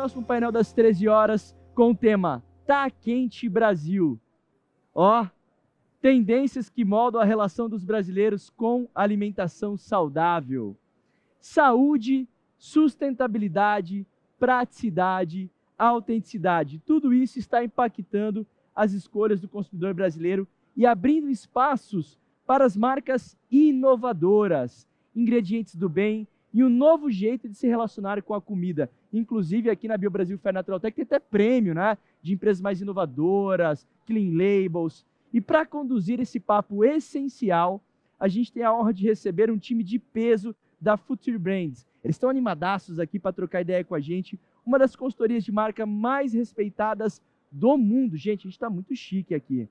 próximo painel das 13 horas com o tema Tá Quente Brasil. Ó, tendências que moldam a relação dos brasileiros com alimentação saudável. Saúde, sustentabilidade, praticidade, autenticidade. Tudo isso está impactando as escolhas do consumidor brasileiro e abrindo espaços para as marcas inovadoras, ingredientes do bem e um novo jeito de se relacionar com a comida. Inclusive, aqui na BioBrasil Fair Natural Tech tem até prêmio, né, de empresas mais inovadoras, clean labels. E para conduzir esse papo essencial, a gente tem a honra de receber um time de peso da Future Brands. Eles estão animadaços aqui para trocar ideia com a gente, uma das consultorias de marca mais respeitadas do mundo. Gente, a gente está muito chique aqui.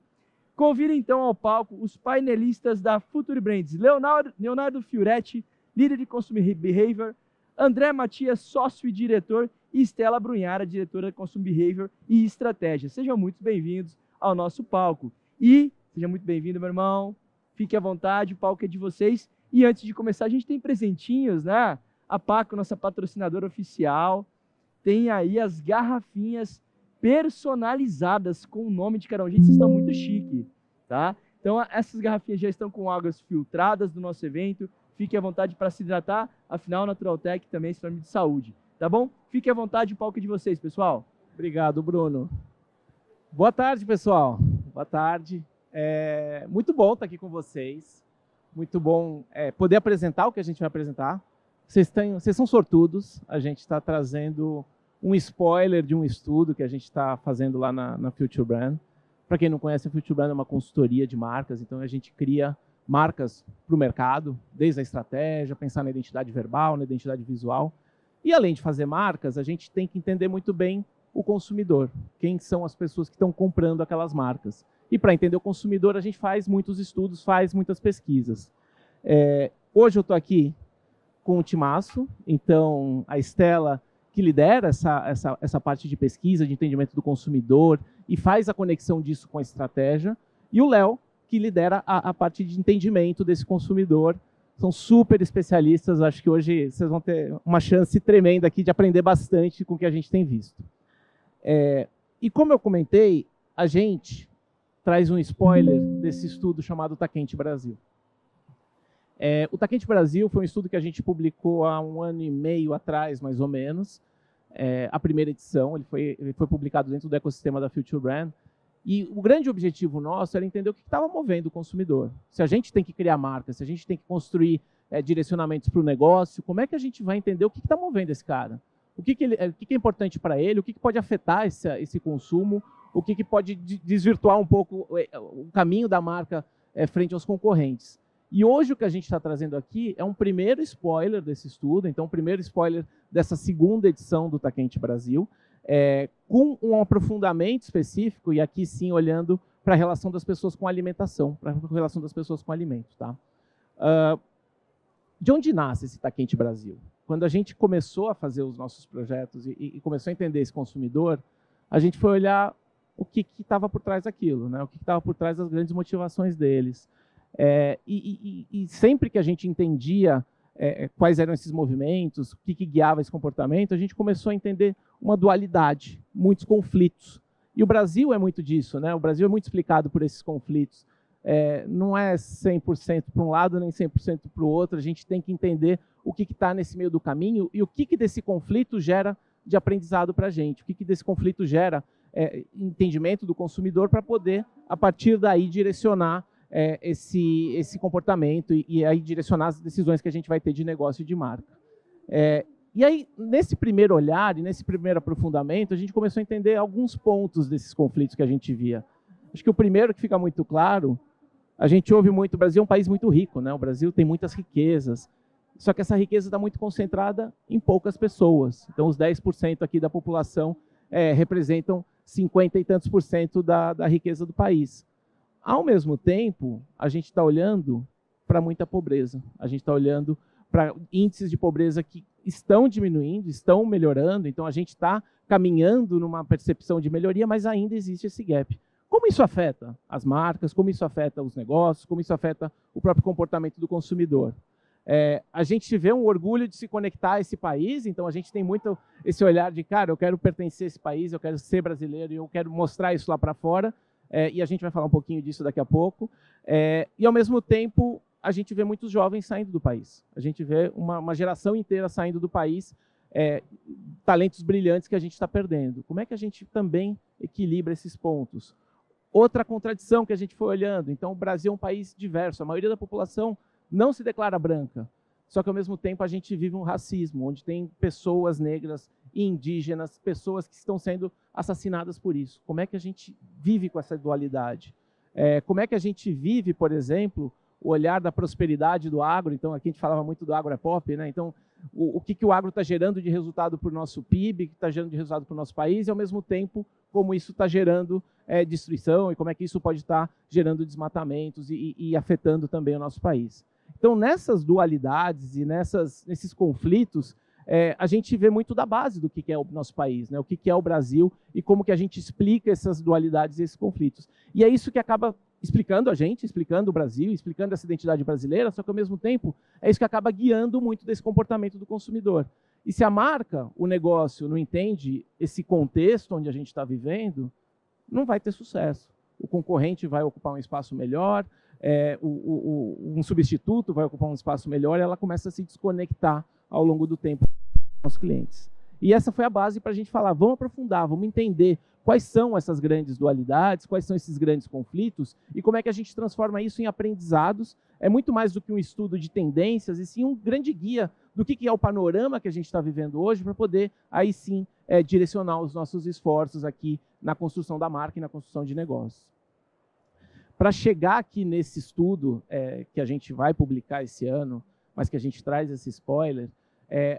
Convido então ao palco os painelistas da Future Brands, Leonardo Fioretti, líder de Consumer Behavior, André Matias, sócio e diretor, e Estela Brunhara, diretora de Consumer Behavior e Estratégia. Sejam muito bem-vindos ao nosso palco. E seja muito bem-vindo, meu irmão. Fique à vontade, o palco é de vocês. E antes de começar, a gente tem presentinhos, né? A Paco, nossa patrocinadora oficial, tem aí as garrafinhas personalizadas com o nome de cada um. Gente, vocês estão muito chique, tá? Então, essas garrafinhas já estão com águas filtradas do nosso evento. Fique à vontade para se hidratar, afinal, Natural Tech também é sinônimo de saúde, tá bom? Fique à vontade, o palco é de vocês, pessoal. Obrigado, Bruno. Boa tarde, pessoal. Boa tarde. Muito bom estar aqui com vocês. Muito bom poder apresentar o que a gente vai apresentar. Vocês são sortudos. A gente está trazendo um spoiler de um estudo que a gente está fazendo lá na Future Brand. Para quem não conhece, a Future Brand é uma consultoria de marcas, então a gente cria marcas para o mercado, desde a estratégia, pensar na identidade verbal, na identidade visual. E além de fazer marcas, a gente tem que entender muito bem o consumidor, quem são as pessoas que estão comprando aquelas marcas. E para entender o consumidor, a gente faz muitos estudos, faz muitas pesquisas. Hoje eu estou aqui com o timaço, então a Estela, que lidera essa parte de pesquisa, de entendimento do consumidor e faz a conexão disso com a estratégia, e o Léo, que lidera a parte de entendimento desse consumidor. São super especialistas, acho que hoje vocês vão ter uma chance tremenda aqui de aprender bastante com o que a gente tem visto. E como eu comentei, a gente traz um spoiler desse estudo chamado Tá Quente Brasil. O Tá Quente Brasil foi um estudo que a gente publicou há 1 ano e meio atrás, mais ou menos, a primeira edição. Ele foi publicado dentro do ecossistema da Future Brand. E o grande objetivo nosso era entender o que estava movendo o consumidor. Se a gente tem que criar marcas, se a gente tem que construir direcionamentos para o negócio, como é que a gente vai entender o que está movendo esse cara? O que é importante para ele, o que pode afetar esse consumo, o que pode desvirtuar um pouco o caminho da marca frente aos concorrentes. E hoje o que a gente está trazendo aqui é um primeiro spoiler desse estudo, então um primeiro spoiler dessa segunda edição do Tá Quente Brasil, com um aprofundamento específico, e aqui sim olhando para a relação das pessoas com alimentação, para a relação das pessoas com alimento. Tá? De onde nasce esse Tá Quente Brasil? Quando a gente começou a fazer os nossos projetos e começou a entender esse consumidor, a gente foi olhar o que estava por trás daquilo, né? O que estava por trás das grandes motivações deles. E sempre que a gente entendia quais eram esses movimentos, o que guiava esse comportamento, a gente começou a entender uma dualidade, muitos conflitos. E o Brasil é muito disso, né? O Brasil é muito explicado por esses conflitos. Não é 100% para um lado, nem 100% para o outro. A gente tem que entender o que está nesse meio do caminho e o que desse conflito gera de aprendizado para a gente, o que desse conflito gera entendimento do consumidor para poder, a partir daí, direcionar esse comportamento e aí direcionar as decisões que a gente vai ter de negócio e de marca. E aí, nesse primeiro olhar e nesse primeiro aprofundamento, a gente começou a entender alguns pontos desses conflitos que a gente via. Acho que o primeiro que fica muito claro, a gente ouve muito, o Brasil é um país muito rico, né? O Brasil tem muitas riquezas, só que essa riqueza está muito concentrada em poucas pessoas. Então, os 10% aqui da população representam 50 e tantos por cento da riqueza do país. Ao mesmo tempo, a gente está olhando para muita pobreza. A gente está olhando para índices de pobreza que estão diminuindo, estão melhorando. Então, a gente está caminhando numa percepção de melhoria, mas ainda existe esse gap. Como isso afeta as marcas, como isso afeta os negócios, como isso afeta o próprio comportamento do consumidor? A gente vê um orgulho de se conectar a esse país, então a gente tem muito esse olhar de, cara, eu quero pertencer a esse país, eu quero ser brasileiro e eu quero mostrar isso lá para fora, e a gente vai falar um pouquinho disso daqui a pouco. E, ao mesmo tempo, a gente vê muitos jovens saindo do país. A gente vê uma geração inteira saindo do país, talentos brilhantes que a gente está perdendo. Como é que a gente também equilibra esses pontos? Outra contradição que a gente foi olhando, então o Brasil é um país diverso, a maioria da população não se declara branca, só que ao mesmo tempo a gente vive um racismo, onde tem pessoas negras e indígenas, pessoas que estão sendo assassinadas por isso. Como é que a gente vive com essa dualidade? Como é que a gente vive, por exemplo, o olhar da prosperidade do agro? Então aqui a gente falava muito do agro é pop, né? Então o que o agro está gerando de resultado para o nosso PIB, que está gerando de resultado para o nosso país, e ao mesmo tempo como isso está gerando destruição e como é que isso pode estar gerando desmatamentos e afetando também o nosso país. Então, nessas dualidades e nesses conflitos, a gente vê muito da base do que é o nosso país, né? O que é o Brasil e como que a gente explica essas dualidades e esses conflitos. E é isso que acaba explicando a gente, explicando o Brasil, explicando essa identidade brasileira, só que, ao mesmo tempo, é isso que acaba guiando muito desse comportamento do consumidor. E se a marca, o negócio, não entende esse contexto onde a gente está vivendo, não vai ter sucesso. O concorrente vai ocupar um espaço melhor, um substituto vai ocupar um espaço melhor, e ela começa a se desconectar ao longo do tempo com os clientes. E essa foi a base para a gente falar, vamos aprofundar, vamos entender quais são essas grandes dualidades, quais são esses grandes conflitos e como é que a gente transforma isso em aprendizados. É muito mais do que um estudo de tendências, e sim um grande guia do que é o panorama que a gente está vivendo hoje, para poder, aí sim, direcionar os nossos esforços aqui na construção da marca e na construção de negócios. Para chegar aqui nesse estudo que a gente vai publicar esse ano, mas que a gente traz esse spoiler,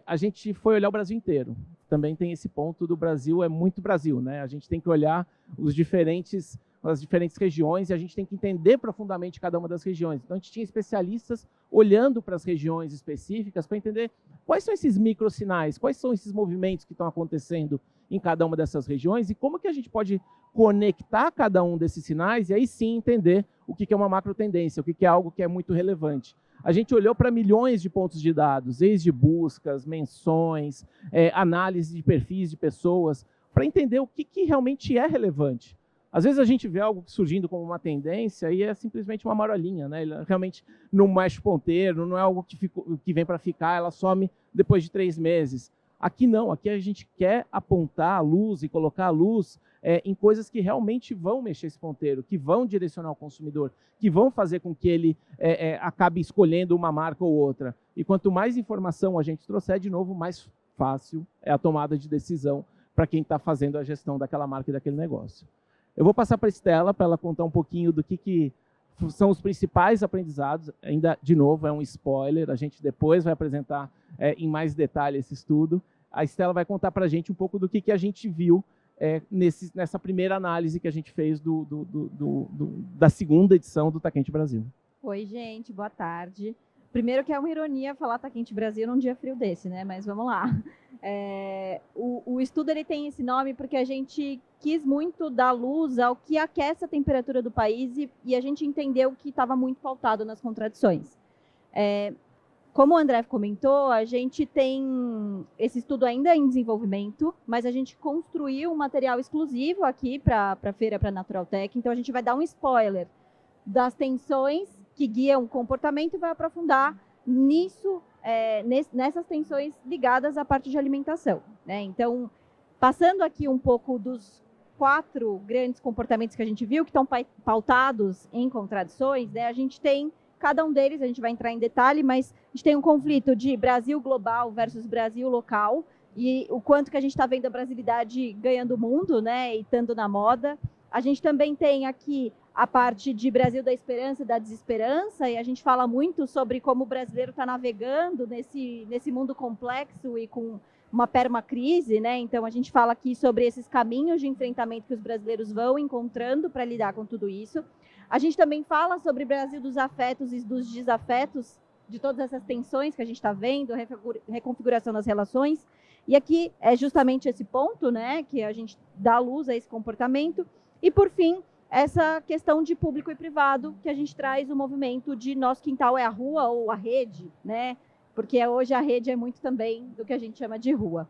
a gente foi olhar o Brasil inteiro. Também tem esse ponto do Brasil, é muito Brasil, né? A gente tem que olhar as diferentes regiões e a gente tem que entender profundamente cada uma das regiões. Então, a gente tinha especialistas olhando para as regiões específicas para entender quais são esses microsinais, quais são esses movimentos que estão acontecendo em cada uma dessas regiões e como que a gente pode conectar cada um desses sinais e aí sim entender o que é uma macro tendência, o que é algo que é muito relevante. A gente olhou para milhões de pontos de dados, desde buscas, menções, análise de perfis de pessoas, para entender o que realmente é relevante. Às vezes a gente vê algo surgindo como uma tendência e é simplesmente uma marolinha, né? Ele realmente não mexe o ponteiro, não é algo que vem para ficar, ela some depois de 3 meses. Aqui não, aqui a gente quer apontar a luz e colocar a luz em coisas que realmente vão mexer esse ponteiro, que vão direcionar o consumidor, que vão fazer com que ele acabe escolhendo uma marca ou outra. E quanto mais informação a gente trouxer, de novo, mais fácil é a tomada de decisão para quem está fazendo a gestão daquela marca e daquele negócio. Eu vou passar para a Estela para ela contar um pouquinho do que são os principais aprendizados. Ainda, de novo, é um spoiler, a gente depois vai apresentar em mais detalhe esse estudo. A Estela vai contar para a gente um pouco do que a gente viu nessa primeira análise que a gente fez da segunda edição do Tá Quente Brasil. Oi, gente, boa tarde. Primeiro que é uma ironia falar Tá Quente Brasil num dia frio desse, né? Mas vamos lá. O estudo ele tem esse nome porque a gente quis muito dar luz ao que aquece a temperatura do país e a gente entendeu que estava muito pautado nas contradições. Como o André comentou, a gente tem esse estudo ainda em desenvolvimento, mas a gente construiu um material exclusivo aqui para a feira, para a Naturaltech, então a gente vai dar um spoiler das tensões que guiam o comportamento e vai aprofundar nisso, nessas tensões ligadas à parte de alimentação, né? Então, passando aqui um pouco dos 4 grandes comportamentos que a gente viu, que estão pautados em contradições, né? A gente tem cada um deles, a gente vai entrar em detalhe, mas a gente tem um conflito de Brasil global versus Brasil local, e o quanto que a gente está vendo a brasilidade ganhando o mundo, né, e estando na moda. A gente também tem aqui a parte de Brasil da esperança e da desesperança, e a gente fala muito sobre como o brasileiro está navegando nesse mundo complexo e com uma permacrise, né? Então a gente fala aqui sobre esses caminhos de enfrentamento que os brasileiros vão encontrando para lidar com tudo isso. A gente também fala sobre o Brasil dos afetos e dos desafetos, de todas essas tensões que a gente está vendo, reconfiguração das relações. E aqui é justamente esse ponto, né, que a gente dá luz a esse comportamento. E, por fim, essa questão de público e privado, que a gente traz o movimento de nosso quintal é a rua ou a rede, né? Porque hoje a rede é muito também do que a gente chama de rua.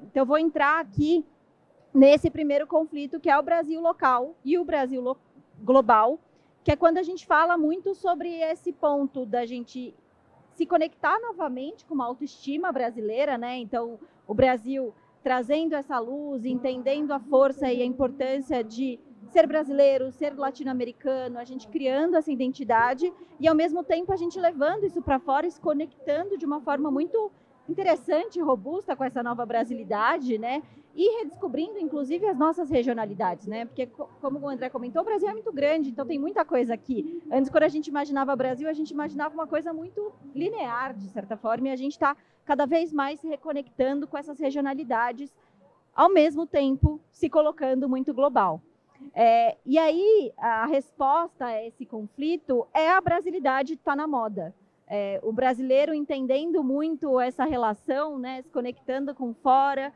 Então, eu vou entrar aqui nesse primeiro conflito, que é o Brasil local e o Brasil global, que é quando a gente fala muito sobre esse ponto da gente se conectar novamente com uma autoestima brasileira, né? Então, o Brasil trazendo essa luz, entendendo a força e a importância de ser brasileiro, ser latino-americano, a gente criando essa identidade e, ao mesmo tempo, a gente levando isso para fora e se conectando de uma forma muito interessante e robusta com essa nova brasilidade, né? E redescobrindo, inclusive, as nossas regionalidades, né? Porque, como o André comentou, o Brasil é muito grande, então tem muita coisa aqui. Antes, quando a gente imaginava Brasil, a gente imaginava uma coisa muito linear, de certa forma, e a gente está cada vez mais se reconectando com essas regionalidades, ao mesmo tempo se colocando muito global. E aí, a resposta a esse conflito é a brasilidade está na moda. O brasileiro entendendo muito essa relação, né, se conectando com fora,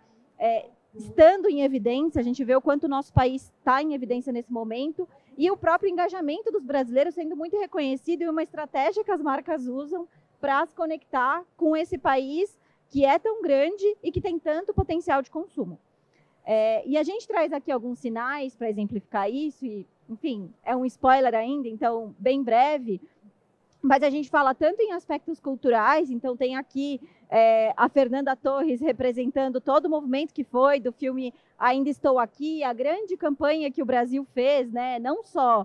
estando em evidência, a gente vê o quanto o nosso país está em evidência nesse momento, e o próprio engajamento dos brasileiros sendo muito reconhecido e uma estratégia que as marcas usam para se conectar com esse país que é tão grande e que tem tanto potencial de consumo. E a gente traz aqui alguns sinais para exemplificar isso, e, enfim, é um spoiler ainda, então, bem breve, mas a gente fala tanto em aspectos culturais, então tem aqui a Fernanda Torres representando todo o movimento que foi do filme Ainda Estou Aqui, a grande campanha que o Brasil fez, né, não só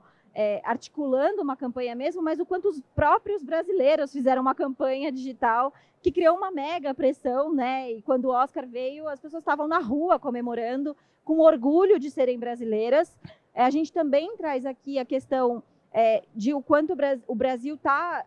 articulando uma campanha mesmo, mas o quanto os próprios brasileiros fizeram uma campanha digital que criou uma mega pressão, né? E quando o Oscar veio, as pessoas estavam na rua comemorando, com orgulho de serem brasileiras. A gente também traz aqui a questão de o quanto o Brasil está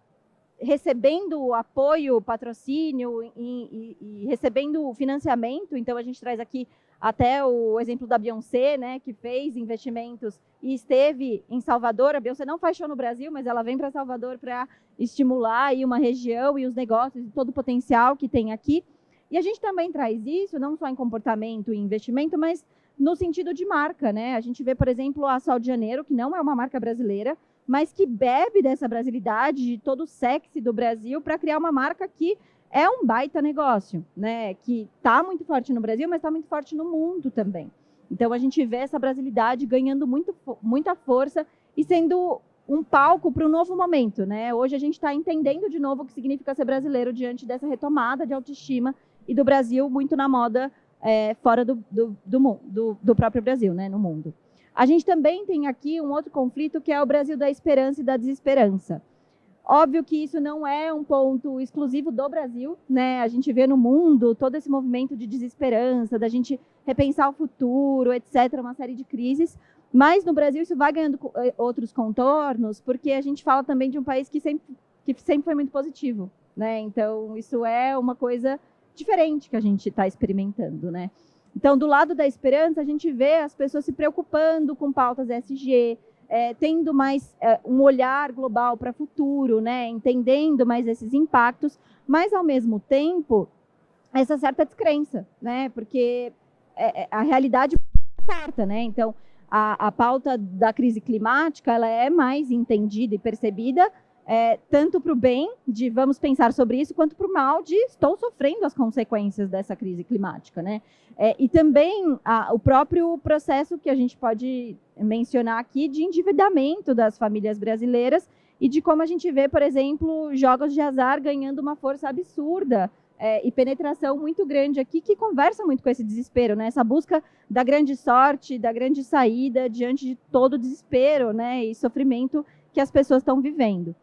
recebendo apoio, patrocínio e recebendo financiamento. Então, a gente traz aqui até o exemplo da Beyoncé, né, que fez investimentos e esteve em Salvador. A Beyoncé não faz show no Brasil, mas ela vem para Salvador para estimular aí uma região e os negócios e todo o potencial que tem aqui. E a gente também traz isso, não só em comportamento e investimento, mas no sentido de marca, né? A gente vê, por exemplo, a Sol de Janeiro, que não é uma marca brasileira, mas que bebe dessa brasilidade, de todo o sexy do Brasil, para criar uma marca que é um baita negócio, né? Que está muito forte no Brasil, mas está muito forte no mundo também. Então, a gente vê essa brasilidade ganhando muita força e sendo um palco para um novo momento, né? Hoje a gente está entendendo de novo o que significa ser brasileiro diante dessa retomada de autoestima e do Brasil muito na moda fora do próprio Brasil, né? No mundo. A gente também tem aqui um outro conflito que é o Brasil da esperança e da desesperança. Óbvio que isso não é um ponto exclusivo do Brasil, né? A gente vê no mundo todo esse movimento de desesperança, da gente repensar o futuro, etc., uma série de crises. Mas no Brasil isso vai ganhando outros contornos, porque a gente fala também de um país que sempre foi muito positivo, né? Então isso é uma coisa diferente que a gente está experimentando, né? Então, do lado da esperança, a gente vê as pessoas se preocupando com pautas ESG, tendo mais um olhar global para o futuro, né? Entendendo mais esses impactos, mas, ao mesmo tempo, essa certa descrença, né? Porque a realidade é certa, né? Então, a pauta da crise climática ela é mais entendida e percebida, tanto para o bem de vamos pensar sobre isso, quanto para o mal de estou sofrendo as consequências dessa crise climática, né? E também o próprio processo que a gente pode mencionar aqui de endividamento das famílias brasileiras e de como a gente vê, por exemplo, jogos de azar ganhando uma força absurda e penetração muito grande aqui, que conversa muito com esse desespero, né? Essa busca da grande sorte, da grande saída diante de todo o desespero, né? E sofrimento que as pessoas estão vivendo.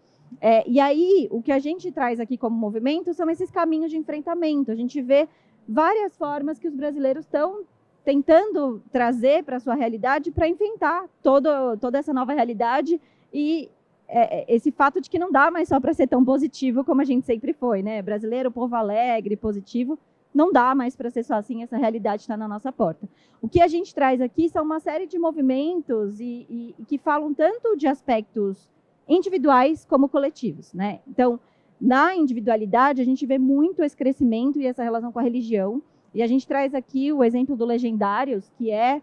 E aí, o que a gente traz aqui como movimento são esses caminhos de enfrentamento. A gente vê várias formas que os brasileiros estão tentando trazer para a sua realidade para enfrentar toda essa nova realidade e esse fato de que não dá mais só para ser tão positivo como a gente sempre foi, né? Brasileiro, povo alegre, positivo, não dá mais para ser só assim, essa realidade está na nossa porta. O que a gente traz aqui são uma série de movimentos e que falam tanto de aspectos individuais como coletivos, né? Então, na individualidade, a gente vê muito esse crescimento e essa relação com a religião, e a gente traz aqui o exemplo do Legendários, que é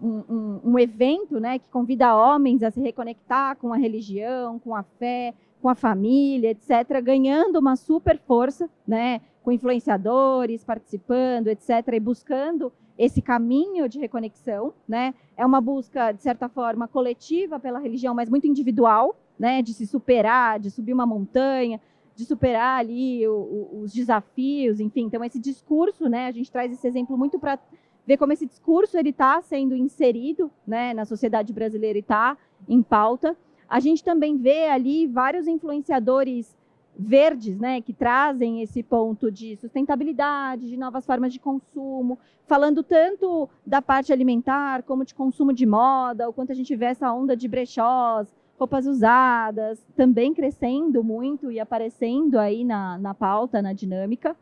um evento, né, que convida homens a se reconectar com a religião, com a fé, com a família, etc., ganhando uma super força, né, com influenciadores participando, etc., e buscando esse caminho de reconexão, né? É uma busca, de certa forma, coletiva pela religião, mas muito individual, né, de se superar, de subir uma montanha, de superar ali os desafios, enfim. Então, esse discurso, né, a gente traz esse exemplo muito para ver como esse discurso ele está sendo inserido, né, na sociedade brasileira e está em pauta. A gente também vê ali vários influenciadores verdes, né, que trazem esse ponto de sustentabilidade, de novas formas de consumo, falando tanto da parte alimentar como de consumo de moda, o quanto a gente vê essa onda de brechós, roupas usadas, também crescendo muito e aparecendo aí na pauta, na dinâmica.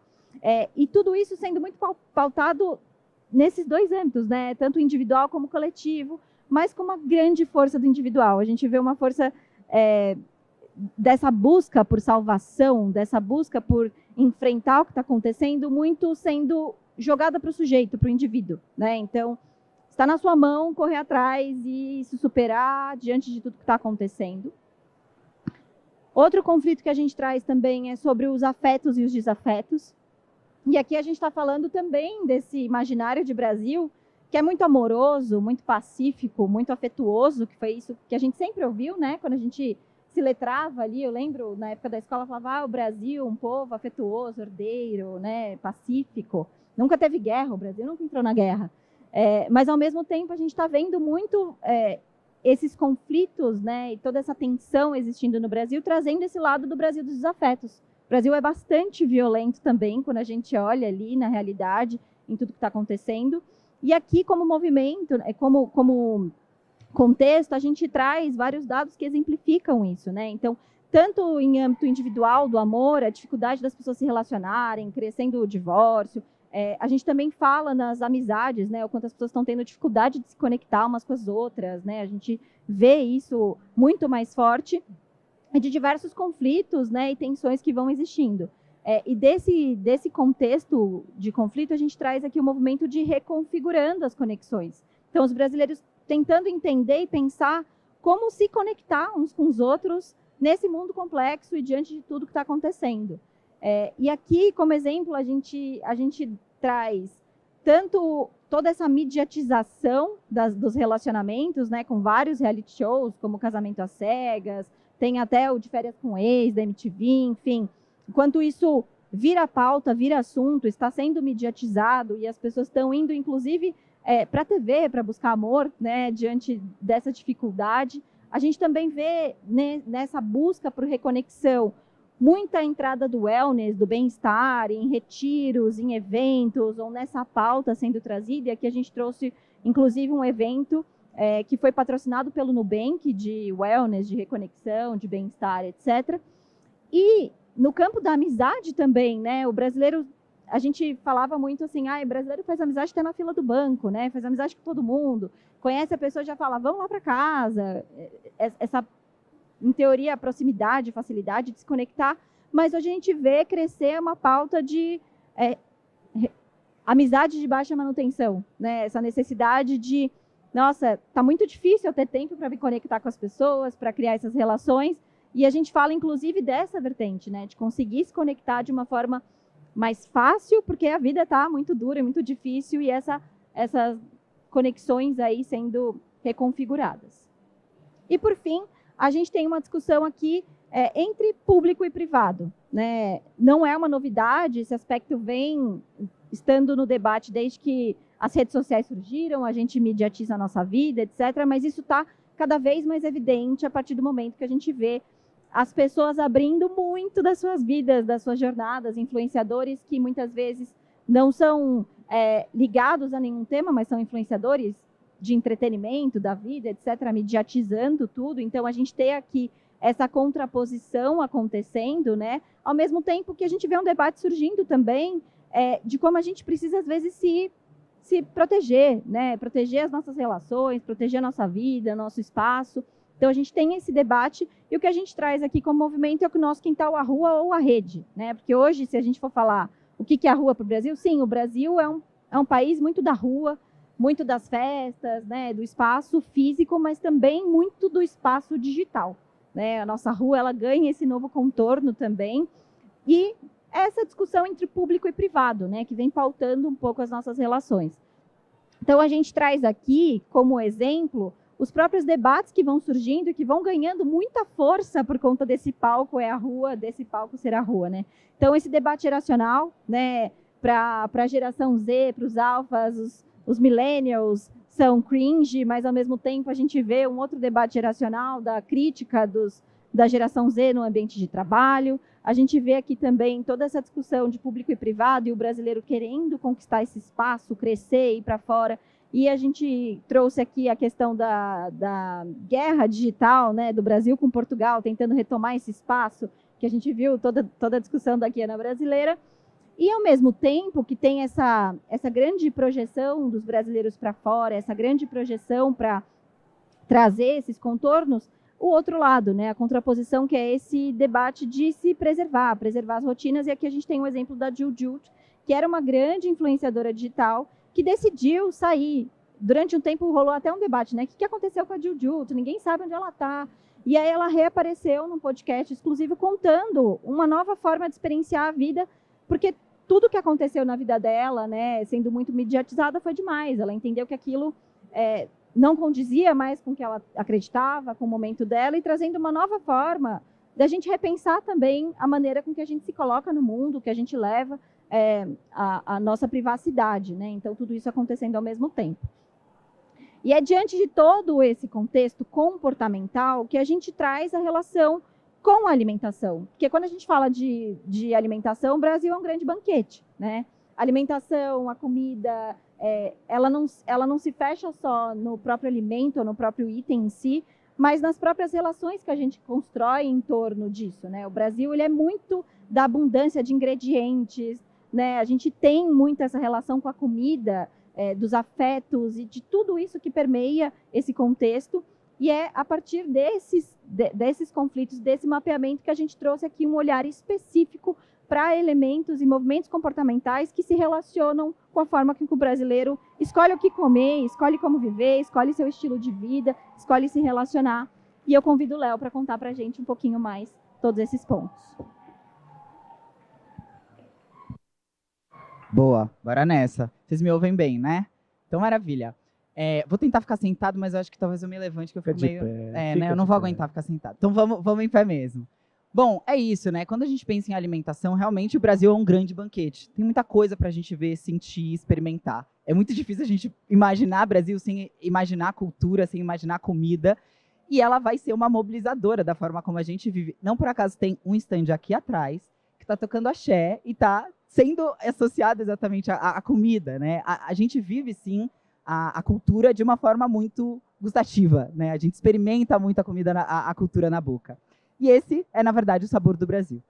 E tudo isso sendo muito pautado nesses dois âmbitos, né, tanto individual como coletivo, mas com uma grande força do individual. A gente vê uma força dessa busca por salvação, dessa busca por enfrentar o que está acontecendo, muito sendo jogada para o sujeito, para o indivíduo, né? Então, está na sua mão correr atrás e se superar diante de tudo que está acontecendo. Outro conflito que a gente traz também é sobre os afetos e os desafetos. E aqui a gente está falando também desse imaginário de Brasil, que é muito amoroso, muito pacífico, muito afetuoso, que foi isso que a gente sempre ouviu, né? Quando a gente se letrava ali, eu lembro, na época da escola, falava, o Brasil, um povo afetuoso, ordeiro, né, pacífico. Nunca teve guerra, o Brasil nunca entrou na guerra. Mas, ao mesmo tempo, a gente está vendo muito esses conflitos, né, e toda essa tensão existindo no Brasil, trazendo esse lado do Brasil dos desafetos. O Brasil é bastante violento também, quando a gente olha ali na realidade, em tudo que está acontecendo. E aqui, como movimento, como contexto, a gente traz vários dados que exemplificam isso, né? Então, tanto em âmbito individual do amor, a dificuldade das pessoas se relacionarem, crescendo o divórcio, a gente também fala nas amizades, né? O quanto as pessoas estão tendo dificuldade de se conectar umas com as outras, né? A gente vê isso muito mais forte, de diversos conflitos, né? E tensões que vão existindo. E desse contexto de conflito, a gente traz aqui o movimento de reconfigurando as conexões. Então, os brasileiros tentando entender e pensar como se conectar uns com os outros nesse mundo complexo e diante de tudo que está acontecendo. E aqui, como exemplo, a gente traz tanto toda essa mediatização dos relacionamentos, né, com vários reality shows, como Casamento às Cegas, tem até o De Férias com Ex, da MTV, enfim. Enquanto isso vira pauta, vira assunto, está sendo mediatizado e as pessoas estão indo, inclusive, para a TV, para buscar amor, né, diante dessa dificuldade. A gente também vê nessa busca por reconexão muita entrada do wellness, do bem-estar, em retiros, em eventos, ou nessa pauta sendo trazida. E aqui a gente trouxe, inclusive, um evento que foi patrocinado pelo Nubank, de wellness, de reconexão, de bem-estar, etc. E no campo da amizade também, né, o brasileiro... A gente falava muito assim, o brasileiro faz amizade até na fila do banco, né? Faz amizade com todo mundo. Conhece a pessoa e já fala, vamos lá para casa. Essa, em teoria, proximidade, facilidade de se conectar. Mas a gente vê crescer uma pauta de amizade de baixa manutenção, né? Essa necessidade de, nossa, tá muito difícil eu ter tempo para me conectar com as pessoas, para criar essas relações. E a gente fala, inclusive, dessa vertente, né? De conseguir se conectar de uma forma mais fácil, porque a vida está muito dura, muito difícil, e essas conexões aí sendo reconfiguradas. E, por fim, a gente tem uma discussão aqui entre público e privado, né? Não é uma novidade, esse aspecto vem estando no debate desde que as redes sociais surgiram, a gente mediatiza a nossa vida, etc., mas isso está cada vez mais evidente a partir do momento que a gente vê as pessoas abrindo muito das suas vidas, das suas jornadas, influenciadores que muitas vezes não são ligados a nenhum tema, mas são influenciadores de entretenimento, da vida, etc., mediatizando tudo. Então, a gente tem aqui essa contraposição acontecendo, né? Ao mesmo tempo que a gente vê um debate surgindo também de como a gente precisa, às vezes, se proteger, né? Proteger as nossas relações, proteger a nossa vida, nosso espaço. Então, a gente tem esse debate, e o que a gente traz aqui como movimento é o nosso quintal, a rua ou a rede, né? Porque hoje, se a gente for falar o que é a rua para o Brasil, sim, o Brasil é um país muito da rua, muito das festas, né, do espaço físico, mas também muito do espaço digital, né? A nossa rua, ela ganha esse novo contorno também, e essa discussão entre público e privado, né, que vem pautando um pouco as nossas relações. Então, a gente traz aqui, como exemplo, os próprios debates que vão surgindo e que vão ganhando muita força por conta desse palco é a rua, desse palco ser a rua, né? Então, esse debate geracional, né, para a geração Z, para os alfas, os millennials são cringe, mas, ao mesmo tempo, a gente vê um outro debate geracional da crítica da geração Z no ambiente de trabalho. A gente vê aqui também toda essa discussão de público e privado e o brasileiro querendo conquistar esse espaço, crescer, ir para fora. E a gente trouxe aqui a questão da guerra digital, né, do Brasil com Portugal, tentando retomar esse espaço, que a gente viu toda a discussão da Guiana brasileira. E, ao mesmo tempo, que tem essa grande projeção dos brasileiros para fora, essa grande projeção para trazer esses contornos, o outro lado, né, a contraposição, que é esse debate de se preservar as rotinas. E aqui a gente tem o exemplo da Jill Jute, que era uma grande influenciadora digital, que decidiu sair. Durante um tempo rolou até um debate, né? O que aconteceu com a Jill Jute? Ninguém sabe onde ela está. E aí ela reapareceu num podcast exclusivo contando uma nova forma de experienciar a vida, porque tudo que aconteceu na vida dela, né, sendo muito mediatizada, foi demais. Ela entendeu que aquilo não condizia mais com o que ela acreditava, com o momento dela, e trazendo uma nova forma da gente repensar também a maneira com que a gente se coloca no mundo, que a gente leva a nossa privacidade, né? Então, tudo isso acontecendo ao mesmo tempo. E é diante de todo esse contexto comportamental que a gente traz a relação com a alimentação. Porque quando a gente fala de alimentação, o Brasil é um grande banquete, né? A alimentação, a comida, ela não se fecha só no próprio alimento, ou no próprio item em si, mas nas próprias relações que a gente constrói em torno disso, né? O Brasil, ele é muito da abundância de ingredientes, né? A gente tem muito essa relação com a comida, dos afetos e de tudo isso que permeia esse contexto. E é a partir desses conflitos, desse mapeamento, que a gente trouxe aqui um olhar específico para elementos e movimentos comportamentais que se relacionam com a forma que o brasileiro escolhe o que comer, escolhe como viver, escolhe seu estilo de vida, escolhe se relacionar. E eu convido o Léo para contar para a gente um pouquinho mais todos esses pontos. Boa, bora nessa. Vocês me ouvem bem, né? Então, maravilha. Vou tentar ficar sentado, mas eu acho que talvez eu me levante, que eu fico meio... né? Eu não vou aguentar ficar sentado. Então, vamos em pé mesmo. Bom, é isso, né? Quando a gente pensa em alimentação, realmente o Brasil é um grande banquete. Tem muita coisa para a gente ver, sentir, experimentar. É muito difícil a gente imaginar Brasil sem imaginar cultura, sem imaginar comida. E ela vai ser uma mobilizadora da forma como a gente vive. Não por acaso tem um stand aqui atrás que está tocando axé e está sendo associado exatamente à comida, né? A gente vive, sim, a cultura de uma forma muito gustativa, né? A gente experimenta muito a comida, a cultura na boca. E esse é, na verdade, o sabor do Brasil.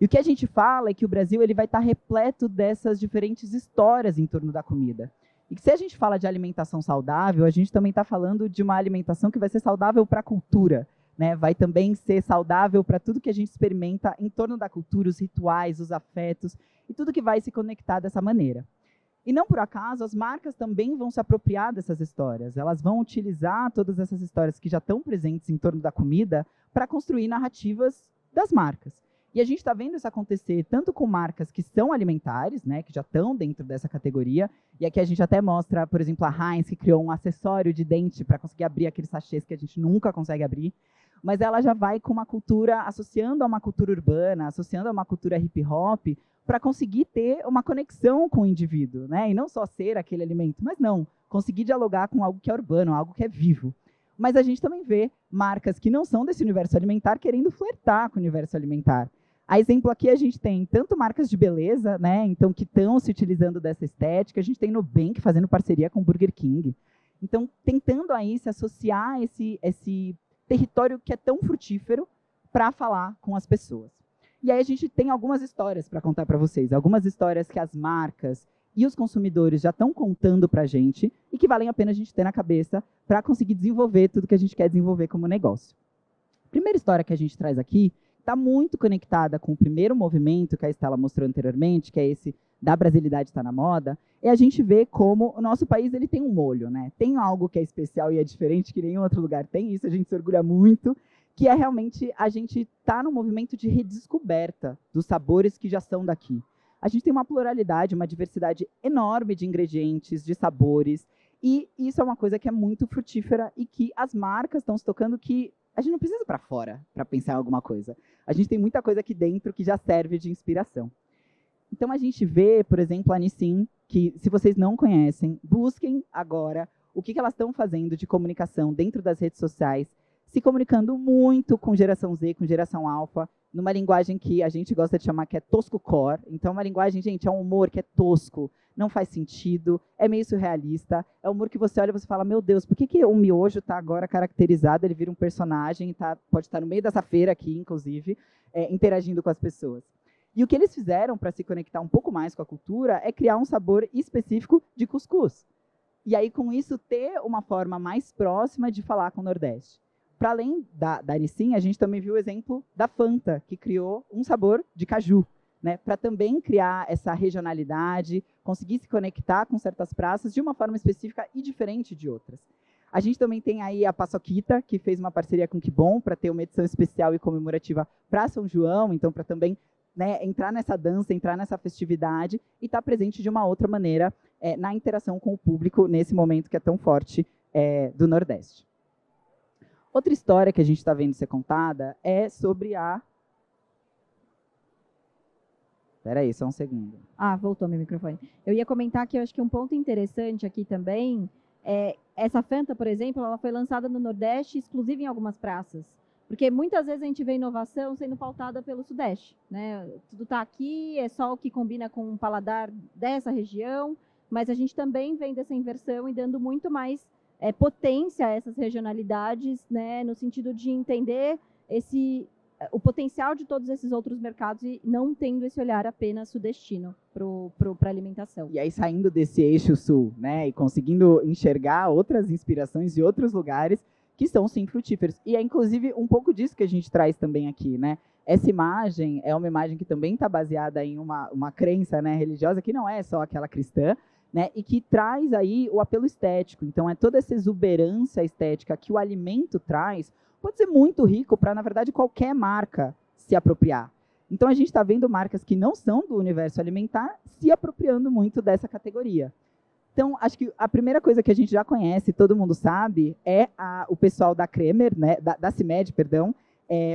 E o que a gente fala é que o Brasil ele vai estar repleto dessas diferentes histórias em torno da comida. E que se a gente fala de alimentação saudável, a gente também está falando de uma alimentação que vai ser saudável para a cultura, né? Vai também ser saudável para tudo que a gente experimenta em torno da cultura, os rituais, os afetos, e tudo que vai se conectar dessa maneira. E não por acaso, as marcas também vão se apropriar dessas histórias. Elas vão utilizar todas essas histórias que já estão presentes em torno da comida para construir narrativas das marcas. E a gente está vendo isso acontecer tanto com marcas que são alimentares, né, que já estão dentro dessa categoria. E aqui a gente até mostra, por exemplo, a Heinz, que criou um acessório de dente para conseguir abrir aqueles sachês que a gente nunca consegue abrir. Mas ela já vai com uma cultura, associando a uma cultura urbana, associando a uma cultura hip hop, para conseguir ter uma conexão com o indivíduo, né? E não só ser aquele alimento, mas não, conseguir dialogar com algo que é urbano, algo que é vivo. Mas a gente também vê marcas que não são desse universo alimentar querendo flertar com o universo alimentar. A exemplo aqui a gente tem tanto marcas de beleza, né? Então, que estão se utilizando dessa estética. A gente tem Nubank fazendo parceria com o Burger King. Então, tentando aí se associar a esse território que é tão frutífero para falar com as pessoas. E aí a gente tem algumas histórias para contar para vocês, algumas histórias que as marcas e os consumidores já estão contando para a gente e que valem a pena a gente ter na cabeça para conseguir desenvolver tudo que a gente quer desenvolver como negócio. A primeira história que a gente traz aqui está muito conectada com o primeiro movimento que a Estela mostrou anteriormente, que é esse da brasilidade está na moda, é a gente ver como o nosso país ele tem um molho, né? Tem algo que é especial e é diferente que nenhum outro lugar tem, isso a gente se orgulha muito, que é realmente a gente tá no movimento de redescoberta dos sabores que já são daqui. A gente tem uma pluralidade, uma diversidade enorme de ingredientes, de sabores, e isso é uma coisa que é muito frutífera e que as marcas estão se tocando que a gente não precisa ir para fora para pensar em alguma coisa. A gente tem muita coisa aqui dentro que já serve de inspiração. Então a gente vê, por exemplo, a Nissin, que se vocês não conhecem, busquem agora o que elas estão fazendo de comunicação dentro das redes sociais, se comunicando muito com geração Z, com geração alfa, numa linguagem que a gente gosta de chamar que é tosco-core. Então, uma linguagem, gente, é um humor que é tosco, não faz sentido, é meio surrealista, é um humor que você olha e você fala, meu Deus, por que o miojo está agora caracterizado, ele vira um personagem, pode estar no meio dessa feira aqui, inclusive, interagindo com as pessoas. E o que eles fizeram para se conectar um pouco mais com a cultura é criar um sabor específico de cuscuz. E aí, com isso, ter uma forma mais próxima de falar com o Nordeste. Para além da Nissin, a gente também viu o exemplo da Fanta, que criou um sabor de caju, né, para também criar essa regionalidade, conseguir se conectar com certas praças de uma forma específica e diferente de outras. A gente também tem aí a Paçoquita, que fez uma parceria com o Que Bom para ter uma edição especial e comemorativa para São João, então para também, né, entrar nessa dança, entrar nessa festividade e estar presente de uma outra maneira na interação com o público nesse momento que é tão forte do Nordeste. Outra história que a gente está vendo ser contada é sobre a... Espera aí, só um segundo. Ah, voltou meu microfone. Eu ia comentar que eu acho que um ponto interessante aqui também é essa Fanta, por exemplo, ela foi lançada no Nordeste, exclusiva em algumas praças. Porque muitas vezes a gente vê inovação sendo pautada pelo Sudeste, né? Tudo está aqui, é só o que combina com o paladar dessa região, mas a gente também vem dessa inversão e dando muito mais potência a essas regionalidades, né, no sentido de entender o potencial de todos esses outros mercados e não tendo esse olhar apenas sudestino para a alimentação. E aí, saindo desse eixo sul, né, e conseguindo enxergar outras inspirações de outros lugares que são, sim, frutíferos. E é, inclusive, um pouco disso que a gente traz também aqui, né? Essa imagem é uma imagem que também está baseada em uma crença, né, religiosa, que não é só aquela cristã, né, e que traz aí o apelo estético. Então, é toda essa exuberância estética que o alimento traz, pode ser muito rico para, na verdade, qualquer marca se apropriar. Então, a gente está vendo marcas que não são do universo alimentar se apropriando muito dessa categoria. Então, acho que a primeira coisa que a gente já conhece, todo mundo sabe, é o pessoal da Kremer, né, da CIMED, perdão,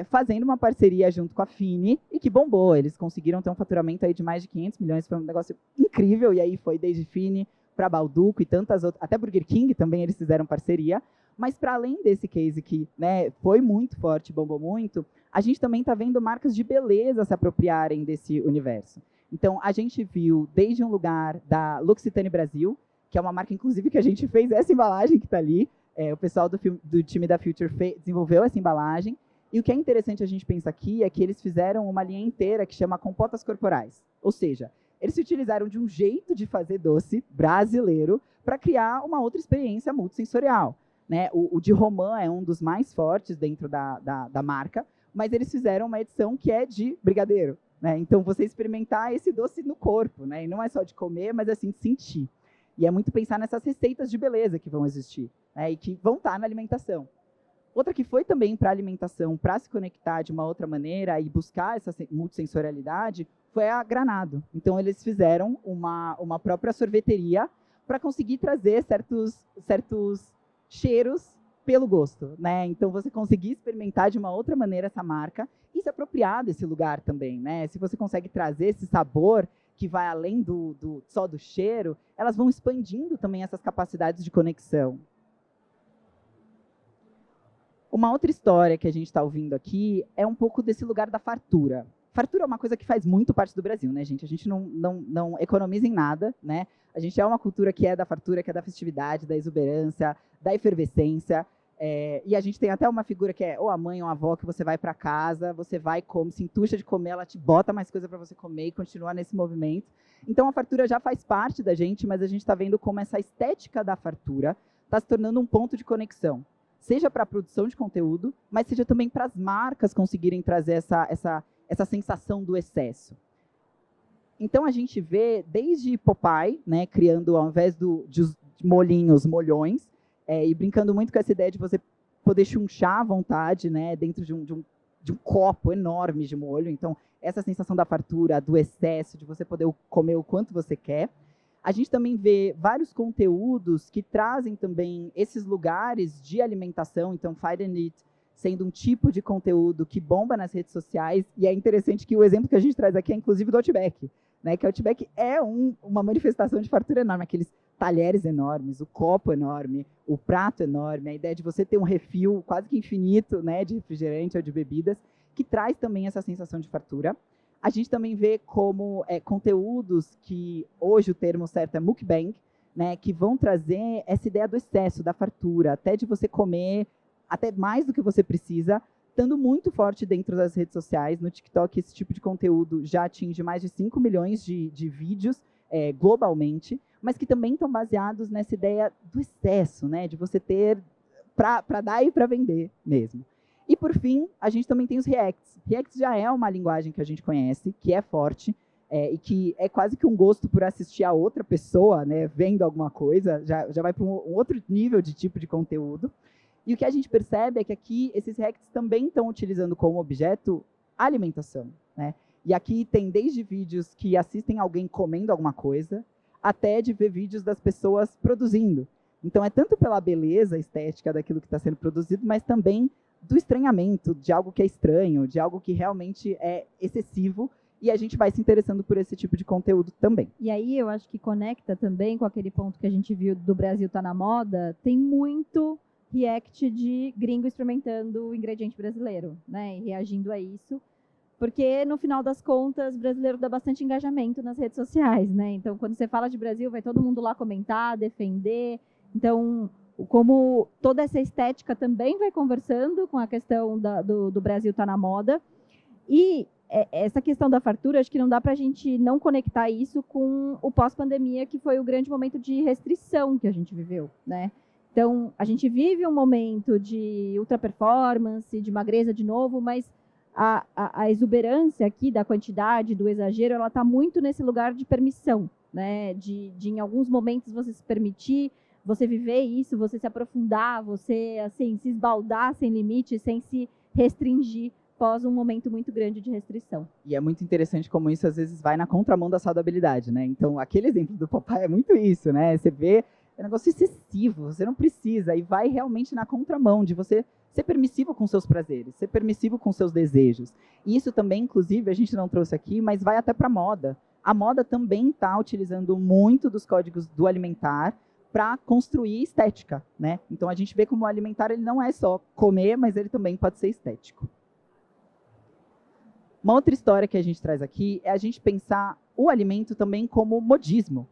fazendo uma parceria junto com a Fini e que bombou. Eles conseguiram ter um faturamento aí de mais de 500 milhões, foi um negócio incrível, e aí foi desde Fini para Balduco e tantas outras, até Burger King também eles fizeram parceria, mas para além desse case que, né, foi muito forte, bombou muito, a gente também está vendo marcas de beleza se apropriarem desse universo. Então, a gente viu desde um lugar da L'Occitane Brasil, que é uma marca, inclusive, que a gente fez essa embalagem que está ali, o pessoal do time da Future desenvolveu essa embalagem. E o que é interessante a gente pensar aqui é que eles fizeram uma linha inteira que chama compotas corporais. Ou seja, eles se utilizaram de um jeito de fazer doce brasileiro para criar uma outra experiência multissensorial, né? O de romã é um dos mais fortes dentro da marca, mas eles fizeram uma edição que é de brigadeiro, né? Então, você experimentar esse doce no corpo, né? E não é só de comer, mas assim, de sentir. E é muito pensar nessas receitas de beleza que vão existir, né? E que vão estar na alimentação. Outra que foi também para a alimentação, para se conectar de uma outra maneira e buscar essa multissensorialidade, foi a Granado. Então, eles fizeram uma própria sorveteria para conseguir trazer certos cheiros pelo gosto, né? Então, você conseguir experimentar de uma outra maneira essa marca e se apropriar desse lugar também, né? Se você consegue trazer esse sabor que vai além só do cheiro, elas vão expandindo também essas capacidades de conexão. Uma outra história que a gente está ouvindo aqui é um pouco desse lugar da fartura. Fartura é uma coisa que faz muito parte do Brasil, né, gente? A gente não economiza em nada, né? A gente é uma cultura que é da fartura, que é da festividade, da exuberância, da efervescência. E a gente tem até uma figura que é ou a mãe ou a avó, que você vai para casa, você vai, come, se entuxa de comer, ela te bota mais coisa para você comer e continua nesse movimento. Então, a fartura já faz parte da gente, mas a gente está vendo como essa estética da fartura está se tornando um ponto de conexão. seja para a produção de conteúdo, mas seja também para as marcas conseguirem trazer essa sensação do excesso. Então, a gente vê desde Popeye, né, criando, ao invés de molhinhos, molhões, e brincando muito com essa ideia de você poder chunchar à vontade, né, dentro de um copo enorme de molho. Então, essa sensação da fartura, do excesso, de você poder comer o quanto você quer. A gente também vê vários conteúdos que trazem também esses lugares de alimentação. Então, Find and Eat sendo um tipo de conteúdo que bomba nas redes sociais. E é interessante que o exemplo que a gente traz aqui é, inclusive, do Outback, né? Que o Outback é uma manifestação de fartura enorme. Aqueles talheres enormes, o copo enorme, o prato enorme, a ideia de você ter um refil quase que infinito, né, de refrigerante ou de bebidas, que traz também essa sensação de fartura. A gente também vê como conteúdos que, hoje o termo certo é mukbang, né, que vão trazer essa ideia do excesso, da fartura, até de você comer até mais do que você precisa, estando muito forte dentro das redes sociais. No TikTok, esse tipo de conteúdo já atinge mais de 5 milhões de vídeos globalmente, mas que também estão baseados nessa ideia do excesso, né, de você ter para dar e para vender mesmo. E, por fim, a gente também tem os reacts. Reacts já é uma linguagem que a gente conhece, que é forte, e que é quase que um gosto por assistir a outra pessoa, né, vendo alguma coisa, já vai para um outro nível de tipo de conteúdo. E o que a gente percebe é que aqui esses reacts também estão utilizando como objeto a alimentação, né? E aqui tem desde vídeos que assistem alguém comendo alguma coisa, até de ver vídeos das pessoas produzindo. Então, é tanto pela beleza estética daquilo que está sendo produzido, mas também do estranhamento, de algo que é estranho, de algo que realmente é excessivo, e a gente vai se interessando por esse tipo de conteúdo também. E aí eu acho que conecta também com aquele ponto que a gente viu do Brasil tá na moda, tem muito react de gringo experimentando o ingrediente brasileiro, né, e reagindo a isso, porque no final das contas, o brasileiro dá bastante engajamento nas redes sociais, né, então quando você fala de Brasil, vai todo mundo lá comentar, defender, então como toda essa estética também vai conversando com a questão do Brasil tá na moda, e essa questão da fartura, acho que não dá para a gente não conectar isso com o pós-pandemia, que foi o grande momento de restrição que a gente viveu, né? Então, a gente vive um momento de ultra performance, de magreza de novo, mas a exuberância aqui da quantidade, do exagero, ela está muito nesse lugar de permissão, né? De em alguns momentos você se permitir, você viver isso, você se aprofundar, você assim, se esbaldar sem limite, sem se restringir após um momento muito grande de restrição. E é muito interessante como isso às vezes vai na contramão da saudabilidade, né? Então, aquele exemplo do papai é muito isso, né? Você vê é um negócio excessivo, você não precisa, e vai realmente na contramão de você ser permissivo com seus prazeres, ser permissivo com seus desejos. E isso também, inclusive, a gente não trouxe aqui, mas vai até para a moda. A moda também está utilizando muito dos códigos do alimentar para construir estética, né? Então, a gente vê como o alimentar ele não é só comer, mas ele também pode ser estético. Uma outra história que a gente traz aqui é a gente pensar o alimento também como modismo.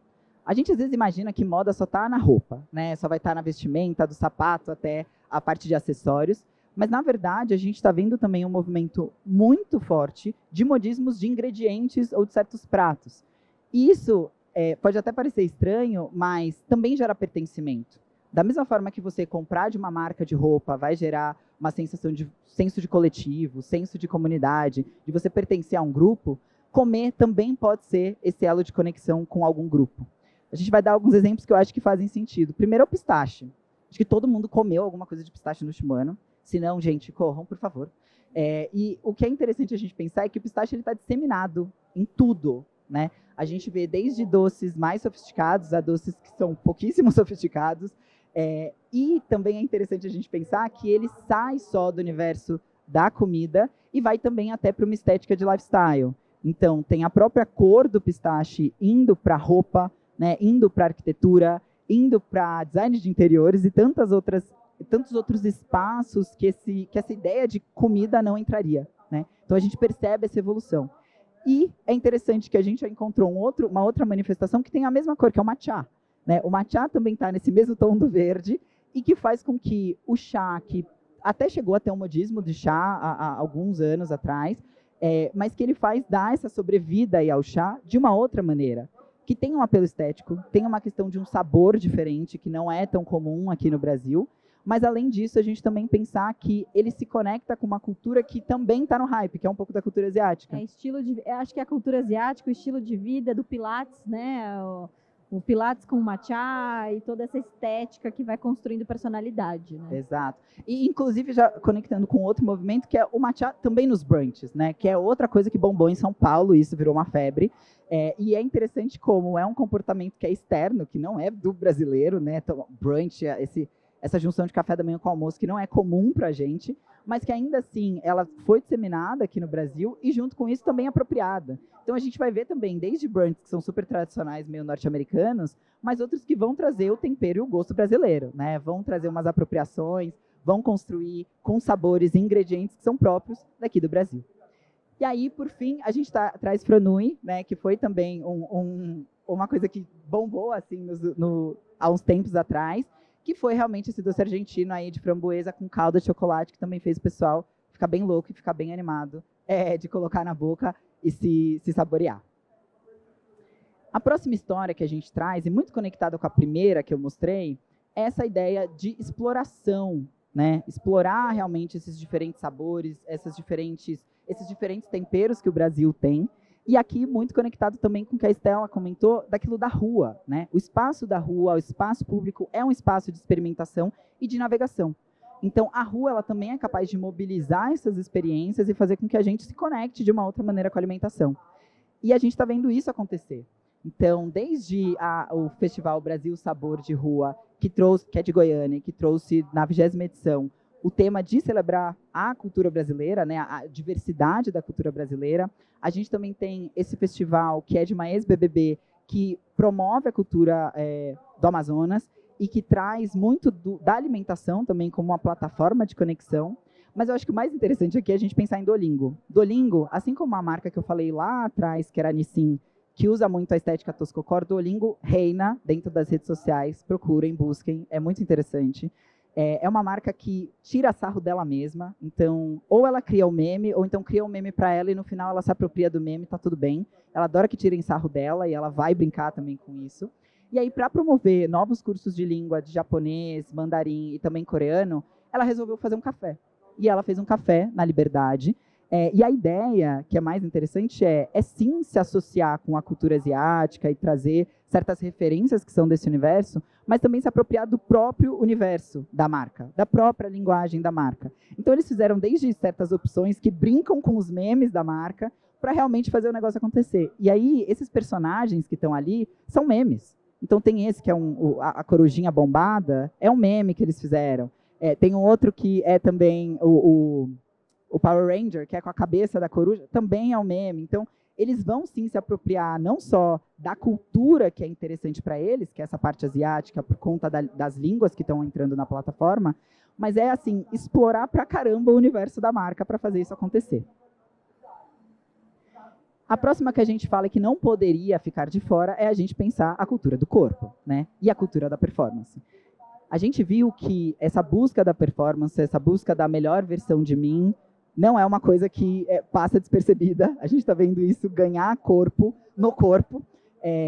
A gente às vezes imagina que moda só está na roupa, né? Só vai estar na vestimenta, do sapato até a parte de acessórios. Mas, na verdade, a gente está vendo também um movimento muito forte de modismos de ingredientes ou de certos pratos. E isso pode até parecer estranho, mas também gera pertencimento. Da mesma forma que você comprar de uma marca de roupa vai gerar uma sensação de senso de coletivo, senso de comunidade, de você pertencer a um grupo, comer também pode ser esse elo de conexão com algum grupo. A gente vai dar alguns exemplos que eu acho que fazem sentido. Primeiro é o pistache. Acho que todo mundo comeu alguma coisa de pistache no último ano. Se não, gente, corram, por favor. E o que é interessante a gente pensar é que o pistache está disseminado em tudo, né? A gente vê desde doces mais sofisticados a doces que são pouquíssimo sofisticados. E também é interessante a gente pensar que ele sai só do universo da comida e vai também até para uma estética de lifestyle. Então, tem a própria cor do pistache indo para roupa, né, indo para arquitetura, indo para design de interiores e tantos outros espaços que essa ideia de comida não entraria, né? Então a gente percebe essa evolução. E é interessante que a gente já encontrou uma outra manifestação que tem a mesma cor, que é o matcha, né? O matcha também está nesse mesmo tom do verde e que faz com que o chá, que até chegou a ter um modismo de chá há alguns anos atrás, mas que ele faz dar essa sobrevida aí ao chá de uma outra maneira, que tem um apelo estético, tem uma questão de um sabor diferente, que não é tão comum aqui no Brasil, Mas, além disso, a gente também pensar que ele se conecta com uma cultura que também está no hype, que é um pouco da cultura asiática. Eu acho que a cultura asiática, o estilo de vida do Pilates, né? O Pilates com o matcha e toda essa estética que vai construindo personalidade, né? Exato. E, inclusive, já conectando com outro movimento, que é o matcha também nos brunches, né? Que é outra coisa que bombou em São Paulo, isso virou uma febre. E é interessante como é um comportamento que é externo, que não é do brasileiro, né? Então, brunch, essa junção de café da manhã com almoço, que não é comum para a gente, mas que ainda assim ela foi disseminada aqui no Brasil e junto com isso também apropriada. Então a gente vai ver também desde brunches que são super tradicionais, meio norte-americanos, mas outros que vão trazer o tempero e o gosto brasileiro, né? Vão trazer umas apropriações, vão construir com sabores e ingredientes que são próprios daqui do Brasil. E aí, por fim, a gente traz Franui, né? Que foi também uma coisa que bombou assim há uns tempos atrás, que foi realmente esse doce argentino aí de framboesa com calda de chocolate, que também fez o pessoal ficar bem louco e ficar bem animado de colocar na boca e se saborear. A próxima história que a gente traz, e muito conectada com a primeira que eu mostrei, é essa ideia de exploração, né? Explorar realmente esses diferentes sabores, esses diferentes temperos que o Brasil tem. E aqui, muito conectado também com o que a Estela comentou, daquilo da rua, né? O espaço da rua, o espaço público, é um espaço de experimentação e de navegação. Então, a rua ela também é capaz de mobilizar essas experiências e fazer com que a gente se conecte de uma outra maneira com a alimentação. E a gente está vendo isso acontecer. Então, desde o Festival Brasil Sabor de Rua, que é de Goiânia, que trouxe na 20ª edição, o tema de celebrar a cultura brasileira, né, a diversidade da cultura brasileira. A gente também tem esse festival, que é de uma ex-BBB, que promove a cultura do Amazonas e que traz muito da alimentação também como uma plataforma de conexão. Mas eu acho que o mais interessante aqui é a gente pensar em Duolingo. Duolingo, assim como a marca que eu falei lá atrás, que era a Nissin, que usa muito a estética toscocor, Duolingo reina dentro das redes sociais. Procurem, busquem, é muito interessante. É uma marca que tira sarro dela mesma, então, ou ela cria o meme, ou então cria um meme para ela e no final ela se apropria do meme, tá tudo bem. Ela adora que tirem sarro dela e ela vai brincar também com isso. E aí, para promover novos cursos de língua, de japonês, mandarim e também coreano, ela resolveu fazer um café. E ela fez um café na Liberdade. E a ideia, que é mais interessante, é sim se associar com a cultura asiática e trazer certas referências que são desse universo, mas também se apropriar do próprio universo da marca, da própria linguagem da marca. Então, eles fizeram desde certas opções que brincam com os memes da marca para realmente fazer o negócio acontecer. E aí, esses personagens que estão ali são memes. Então, tem esse que é a corujinha bombada, é um meme que eles fizeram. Tem um outro que é também o Power Ranger, que é com a cabeça da coruja, também é um meme. Então, eles vão sim se apropriar não só da cultura que é interessante para eles, que é essa parte asiática, por conta das línguas que estão entrando na plataforma, mas é assim, explorar pra caramba o universo da marca para fazer isso acontecer. A próxima que a gente fala que não poderia ficar de fora é a gente pensar a cultura do corpo, né? E a cultura da performance. A gente viu que essa busca da performance, essa busca da melhor versão de mim, não é uma coisa que passa despercebida. A gente está vendo isso ganhar corpo no corpo.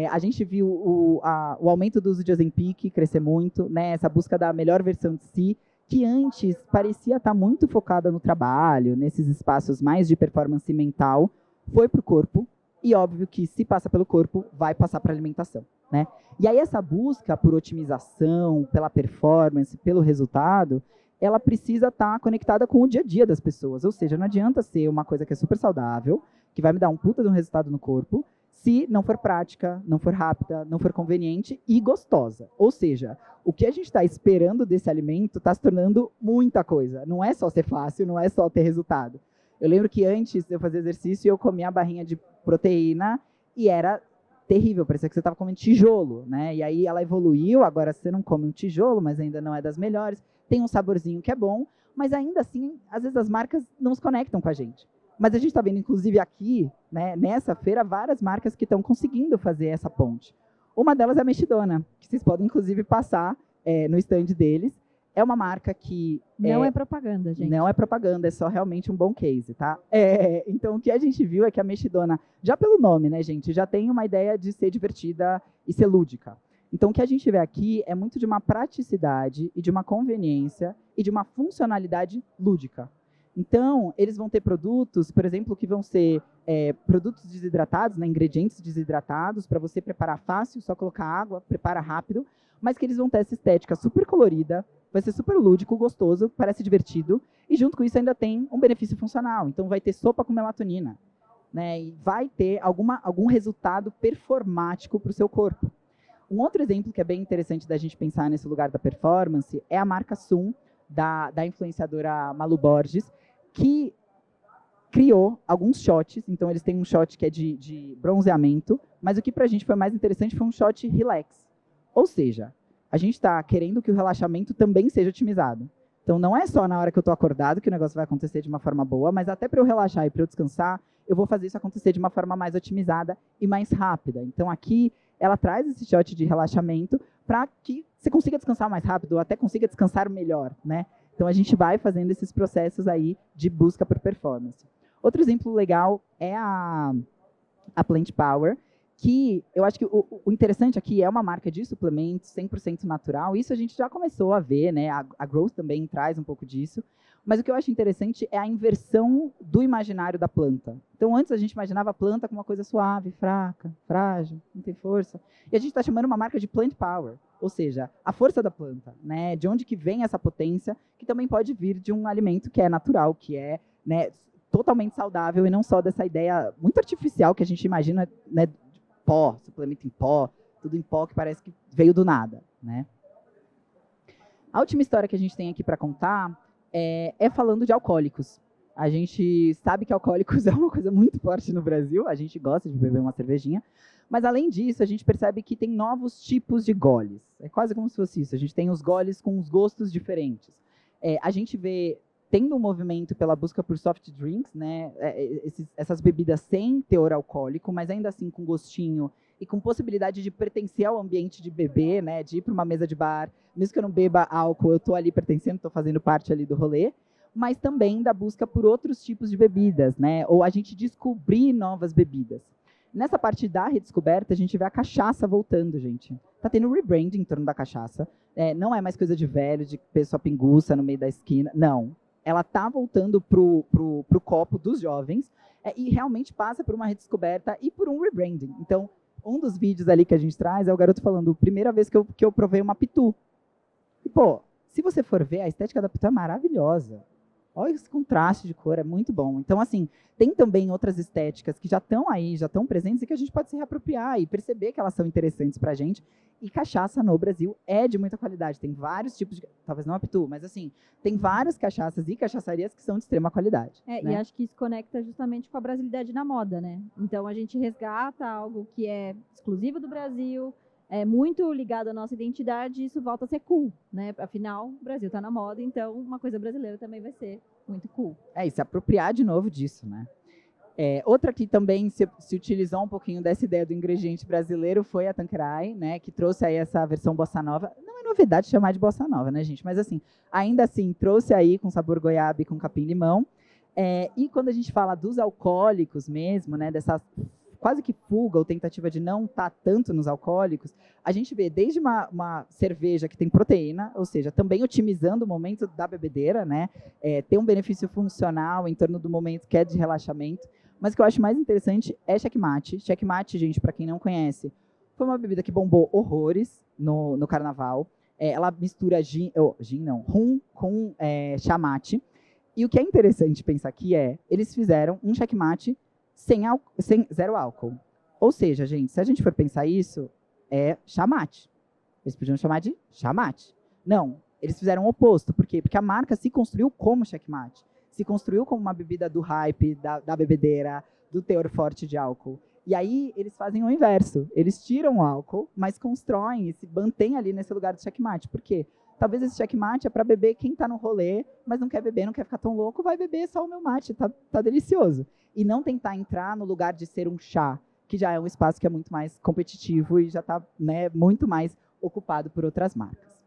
A gente viu o aumento do uso de Ozempic crescer muito, né? Essa busca da melhor versão de si, que antes parecia estar muito focada no trabalho, nesses espaços mais de performance mental, foi para o corpo. E óbvio que se passa pelo corpo, vai passar para a alimentação, né? E aí essa busca por otimização, pela performance, pelo resultado, ela precisa estar conectada com o dia a dia das pessoas. Ou seja, não adianta ser uma coisa que é super saudável, que vai me dar um puta de um resultado no corpo, se não for prática, não for rápida, não for conveniente e gostosa. Ou seja, o que a gente está esperando desse alimento está se tornando muita coisa. Não é só ser fácil, não é só ter resultado. Eu lembro que antes de eu fazer exercício, eu comia a barrinha de proteína e era terrível, parecia que você estava comendo tijolo, né? E aí ela evoluiu, agora você não come um tijolo, mas ainda não é das melhores. Tem um saborzinho que é bom, mas ainda assim, às vezes as marcas não se conectam com a gente. Mas a gente está vendo, inclusive aqui, né, nessa feira, várias marcas que estão conseguindo fazer essa ponte. Uma delas é a Mexidona, que vocês podem, inclusive, passar no stand deles. É uma marca que... Não é propaganda, gente. Não é propaganda, é só realmente um bom case, tá? Então, o que a gente viu é que a Mexidona, já pelo nome, né, gente, já tem uma ideia de ser divertida e ser lúdica. Então, o que a gente vê aqui é muito de uma praticidade e de uma conveniência e de uma funcionalidade lúdica. Então, eles vão ter produtos, por exemplo, que vão ser produtos desidratados, né, ingredientes desidratados, para você preparar fácil, só colocar água, prepara rápido, mas que eles vão ter essa estética super colorida, vai ser super lúdico, gostoso, parece divertido, e junto com isso ainda tem um benefício funcional. Então, vai ter sopa com melatonina, né, e vai ter algum resultado performático para o seu corpo. Um outro exemplo que é bem interessante da gente pensar nesse lugar da performance é a marca Sun, da influenciadora Malu Borges, que criou alguns shots. Então, eles têm um shot que é de bronzeamento, mas o que para a gente foi mais interessante foi um shot relax. Ou seja, a gente está querendo que o relaxamento também seja otimizado. Então, não é só na hora que eu estou acordado que o negócio vai acontecer de uma forma boa, mas até para eu relaxar e para eu descansar, eu vou fazer isso acontecer de uma forma mais otimizada e mais rápida. Então, aqui, ela traz esse shot de relaxamento para que você consiga descansar mais rápido, ou até consiga descansar melhor, né? Então, a gente vai fazendo esses processos aí de busca por performance. Outro exemplo legal é a Plant Power, que eu acho que o interessante aqui é uma marca de suplementos 100% natural. Isso a gente já começou a ver, né? A Growth também traz um pouco disso. Mas o que eu acho interessante é a inversão do imaginário da planta. Então, antes a gente imaginava a planta como uma coisa suave, fraca, frágil, não tem força. E a gente está chamando uma marca de Plant Power, ou seja, a força da planta, né? De onde que vem essa potência, que também pode vir de um alimento que é natural, que é, né, totalmente saudável e não só dessa ideia muito artificial que a gente imagina, né, pó, suplemento em pó, tudo em pó que parece que veio do nada, né? A última história que a gente tem aqui para contar é falando de alcoólicos. A gente sabe que alcoólicos é uma coisa muito forte no Brasil, a gente gosta de beber uma cervejinha, mas além disso, a gente percebe que tem novos tipos de goles. É quase como se fosse isso, a gente tem os goles com os gostos diferentes. A gente vê tendo um movimento pela busca por soft drinks, né, essas bebidas sem teor alcoólico, mas ainda assim com gostinho e com possibilidade de pertencer ao ambiente de beber, né, de ir para uma mesa de bar, mesmo que eu não beba álcool, eu estou ali pertencendo, estou fazendo parte ali do rolê, mas também da busca por outros tipos de bebidas, né, ou a gente descobrir novas bebidas. Nessa parte da redescoberta, a gente vê a cachaça voltando, gente. Tá tendo rebranding em torno da cachaça, não é mais coisa de velho, de pessoa pinguça no meio da esquina, não. Ela tá voltando pro copo dos jovens e realmente passa por uma redescoberta e por um rebranding. Então, um dos vídeos ali que a gente traz é o garoto falando, primeira vez que eu provei uma pitu. E, pô, se você for ver, a estética da pitu é maravilhosa. Olha esse contraste de cor, é muito bom. Então, assim, tem também outras estéticas que já estão aí, já estão presentes e que a gente pode se reapropriar e perceber que elas são interessantes pra gente. E cachaça no Brasil é de muita qualidade. Tem vários tipos de... Talvez não a pitu, mas assim, tem várias cachaças e cachaçarias que são de extrema qualidade. Né? E acho que isso conecta justamente com a brasilidade na moda, né? Então, a gente resgata algo que é exclusivo do Brasil, é muito ligado à nossa identidade, e isso volta a ser cool, né? Afinal, o Brasil está na moda, então uma coisa brasileira também vai ser muito cool. E se apropriar de novo disso, né? Outra que também se utilizou um pouquinho dessa ideia do ingrediente brasileiro foi a Tanqueray, né? Que trouxe aí essa versão bossa nova. Não é novidade chamar de bossa nova, né, gente? Mas assim, ainda assim, trouxe aí com sabor goiaba e com capim-limão. E quando a gente fala dos alcoólicos mesmo, né? Dessa quase que fuga ou tentativa de não estar tanto nos alcoólicos, a gente vê desde uma cerveja que tem proteína, ou seja, também otimizando o momento da bebedeira, né? Tem um benefício funcional em torno do momento que é de relaxamento. Mas o que eu acho mais interessante é checkmate. Checkmate, gente, para quem não conhece, foi uma bebida que bombou horrores no carnaval. Ela mistura rum com chamate. E o que é interessante pensar aqui eles fizeram um checkmate sem zero álcool. Ou seja, gente, se a gente for pensar isso, é chamate. Eles podiam chamar de chamate. Não, eles fizeram o oposto. Por quê? Porque a marca se construiu como checkmate. Se construiu como uma bebida do hype, da bebedeira, do teor forte de álcool. E aí, eles fazem o inverso. Eles tiram o álcool, mas constroem e se mantêm ali nesse lugar do checkmate. Por quê? Talvez esse checkmate é para beber quem está no rolê, mas não quer beber, não quer ficar tão louco, vai beber só o meu mate, tá delicioso. E não tentar entrar no lugar de ser um chá, que já é um espaço que é muito mais competitivo e já está, né, muito mais ocupado por outras marcas.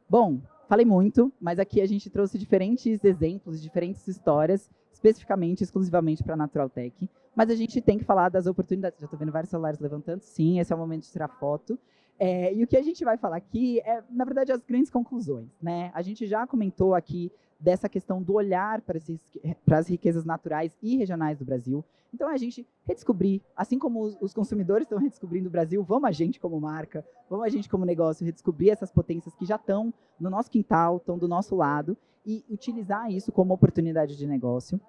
Bom, falei muito, mas aqui a gente trouxe diferentes exemplos, diferentes histórias, especificamente, exclusivamente para a Naturaltech, mas a gente tem que falar das oportunidades. Já estou vendo vários celulares levantando, sim, esse é o momento de tirar foto. E o que a gente vai falar aqui é, na verdade, as grandes conclusões, né? A gente já comentou aqui dessa questão do olhar para as riquezas naturais e regionais do Brasil. Então, a gente redescobrir, assim como os consumidores estão redescobrindo o Brasil, vamos a gente como marca, vamos a gente como negócio redescobrir essas potências que já estão no nosso quintal, estão do nosso lado, e utilizar isso como oportunidade de negócio.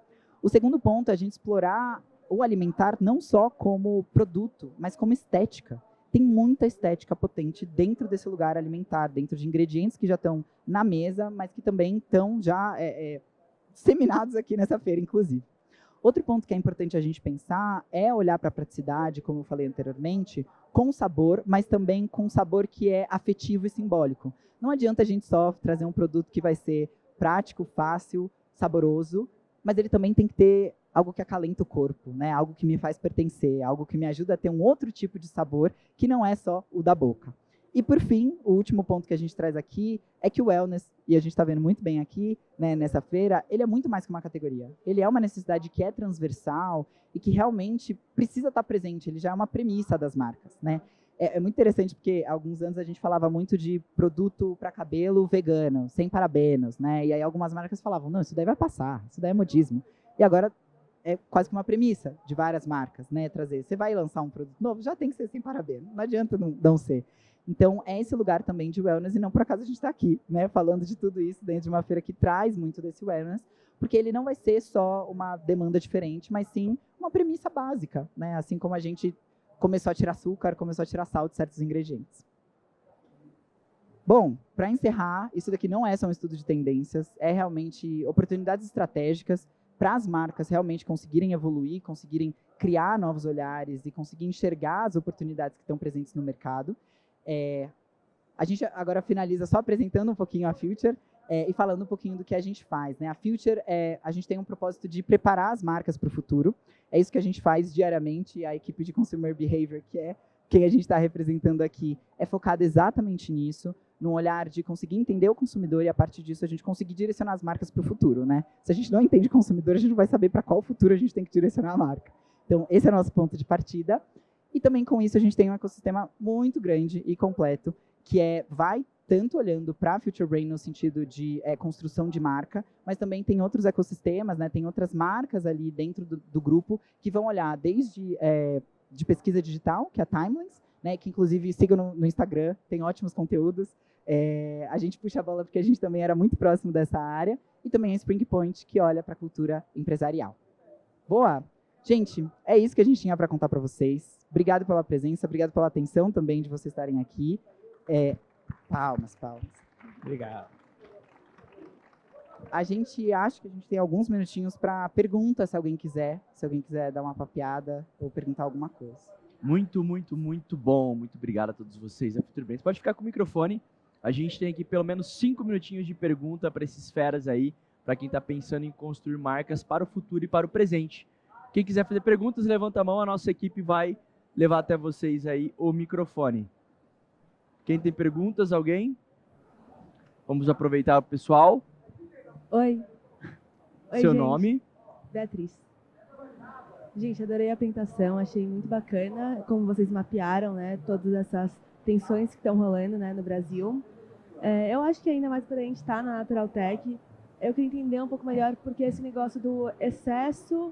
O segundo ponto é a gente explorar o alimentar não só como produto, mas como estética. Tem muita estética potente dentro desse lugar alimentar, dentro de ingredientes que já estão na mesa, mas que também estão já disseminados aqui nessa feira, inclusive. Outro ponto que é importante a gente pensar é olhar para a praticidade, como eu falei anteriormente, com sabor, mas também com sabor que é afetivo e simbólico. Não adianta a gente só trazer um produto que vai ser prático, fácil, saboroso, mas ele também tem que ter algo que acalenta o corpo, né? Algo que me faz pertencer, algo que me ajuda a ter um outro tipo de sabor que não é só o da boca. E, por fim, o último ponto que a gente traz aqui é que o wellness, e a gente está vendo muito bem aqui, né, nessa feira, ele é muito mais que uma categoria. Ele é uma necessidade que é transversal e que realmente precisa estar presente, ele já é uma premissa das marcas, né? É muito interessante porque há alguns anos a gente falava muito de produto para cabelo vegano, sem parabenos, né? E aí algumas marcas falavam, não, isso daí vai passar, isso daí é modismo. E agora é quase que uma premissa de várias marcas, né? Trazer, você vai lançar um produto novo, já tem que ser sem parabeno, não adianta não ser. Então, é esse lugar também de wellness, e não por acaso a gente está aqui, né? Falando de tudo isso dentro de uma feira que traz muito desse wellness, porque ele não vai ser só uma demanda diferente, mas sim uma premissa básica, né? Assim como a gente começou a tirar açúcar, começou a tirar sal de certos ingredientes. Bom, para encerrar, isso daqui não é só um estudo de tendências, é realmente oportunidades estratégicas para as marcas realmente conseguirem evoluir, conseguirem criar novos olhares e conseguir enxergar as oportunidades que estão presentes no mercado. A gente agora finaliza só apresentando um pouquinho a Future e falando um pouquinho do que a gente faz, né? A Future, a gente tem um propósito de preparar as marcas para o futuro. É isso que a gente faz diariamente. A equipe de Consumer Behavior, que é quem a gente está representando aqui, é focada exatamente nisso, num olhar de conseguir entender o consumidor e, a partir disso, a gente conseguir direcionar as marcas para o futuro, né? Se a gente não entende o consumidor, a gente não vai saber para qual futuro a gente tem que direcionar a marca. Então, esse é o nosso ponto de partida. E também, com isso, a gente tem um ecossistema muito grande e completo, que vai tanto olhando para a Future Brain no sentido de construção de marca, mas também tem outros ecossistemas, né? Tem outras marcas ali dentro do grupo que vão olhar desde de pesquisa digital, que é a Timeless, né? Que inclusive sigam no Instagram, tem ótimos conteúdos. A gente puxa a bola porque a gente também era muito próximo dessa área, e também a Spring Point, que olha para a cultura empresarial. Boa! Gente, é isso que a gente tinha para contar para vocês. Obrigado pela presença, obrigado pela atenção também de vocês estarem aqui. Palmas. Obrigado. A gente acha que a gente tem alguns minutinhos para perguntas, se alguém quiser dar uma papeada ou perguntar alguma coisa. Muito bom. Muito obrigado a todos vocês. Future Brain, pode ficar com o microfone. A gente tem aqui pelo menos 5 minutinhos de pergunta para esses feras aí, para quem está pensando em construir marcas para o futuro e para o presente. Quem quiser fazer perguntas, levanta a mão, a nossa equipe vai levar até vocês aí o microfone. Quem tem perguntas? Alguém? Vamos aproveitar o pessoal. Oi, Seu gente. nome? Beatriz. Gente, adorei a apresentação, achei muito bacana como vocês mapearam, né, todas essas tensões que estão rolando, né, no Brasil. Eu acho que ainda mais quando a gente está na Naturaltech, eu queria entender um pouco melhor porque esse negócio do excesso